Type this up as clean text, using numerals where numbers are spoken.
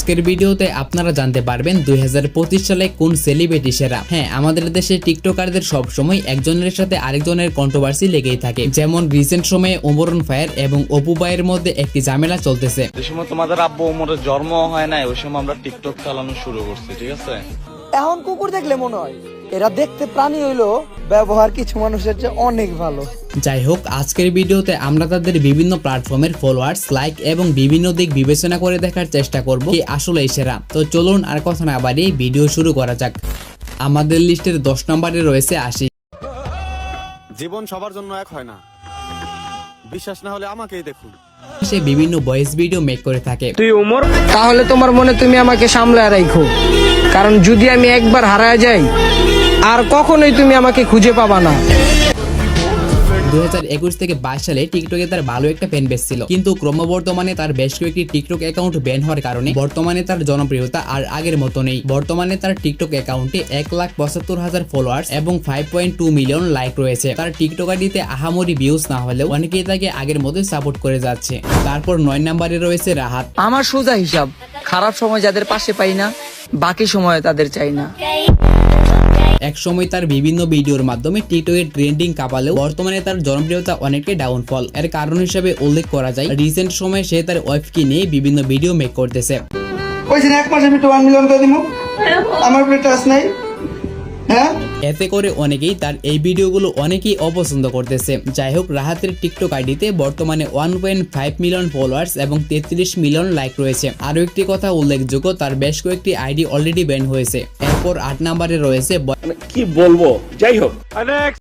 আজকের ভিডিওতে আপনারা জানতে পারবেন 2025 সালে কোন সেলিব্রিটি সেরা। হ্যাঁ, আমাদের দেশে টিকটকারদের সবসময় একজনের সাথে আরেকজনের কন্ট্রোভার্সি লেগেই থাকে। যেমন রিসেন্ট সময়ে ওমরন ফায়ার এবং অপু ভাইয়ের মধ্যে একটি ঝামেলা চলতেছে। যে সময় তোমাদের আব্বু ওমরের জন্ম হয় নাই ওই সময় আমরা টিকটক চালানো শুরু করছি, ঠিক আছে? এখন কুকুর দেখলে মনে হয় এরা দেখতে প্রাণী হইলো, ব্যবহার কিছু মানুষের চেয়ে অনেক ভালো। যাই হোক, আজকের ভিডিওতে আমরা তাদের বিভিন্ন প্ল্যাটফর্মের ফলোয়ার্স, লাইক এবং বিভিন্ন দিক বিবেচনা করে দেখার চেষ্টা করব কি আসলেই সেরা। তো চলুন আর কথা না বাড়িয়ে ভিডিও শুরু করা যাক। আমাদের লিস্টের 10 নম্বরে রয়েছে আশিক। জীবন সবার জন্য এক হয় না, বিশ্বাস না হলে আমাকেই দেখুন। সে বিভিন্ন ভয়েস ভিডিও মেক করে থাকে। তাহলে তোমার মনে তুমি আমাকে সামলায় রাখো, কারণ যদি আমি একবার হারায় যাই আর কখনোই তুমি আমাকে খুঁজে পাবা না। 2021 থেকে 22 সালে টিকটকে তার ভালো একটা ফ্যান বেস ছিল, কিন্তু ক্রমবর্ধমানে তার বেশ কয়েকটি টিকটক অ্যাকাউন্ট ব্যান হওয়ার কারণে বর্তমানে তার জনপ্রিয়তা আর আগের মতো নেই। বর্তমানে তার টিকটক অ্যাকাউন্টে 1,75,000 ফলোয়ার্স এবং 5.2 মিলিয়ন লাইক রয়েছে। তার টিকটক আইডিতে আহামরি ভিউজ না হলেও অনেকেই তাকে আগের মতোই সাপোর্ট করে যাচ্ছে। তারপর 9 নম্বরে রয়েছে রাহাত। আমার সোজা হিসাব, খারাপ সময় যাদের পাশে পাই না, বাকি সময় তাদের চাই না। এক সময় তার বিভিন্ন ভিডিওর মাধ্যমে টিকটকের ট্রেন্ডিং কাঁপালেও বর্তমানে তার জনপ্রিয়তা অনেকটাই ডাউনফল। এর কারণ হিসেবে উল্লেখ করা যায় রিসেন্ট সময়ে সে তার ওয়াইফকে নিয়ে বিভিন্ন ভিডিও মেক করতেছে। কইছেন এক মাসে আমি 1 মিলিয়ন করে দিমু, আমার উপরে টাচ নাই। হ্যাঁ, এতে করে অনেকেই তার এই ভিডিওগুলো অনেকেই অপছন্দ করতেছে। যাই হোক, রাহাতের টিকটক আইডিতে বর্তমানে 1.5 মিলিয়ন ফলোয়ার্স এবং 33 মিলিয়ন লাইক রয়েছে। আরো একটি কথা উল্লেখযোগ্য, তার বেশ কয়েকটি আইডি অলরেডি ব্যান হয়েছে। এরপর 8 নম্বরে রয়েছে কি বলবো, যাই হোক।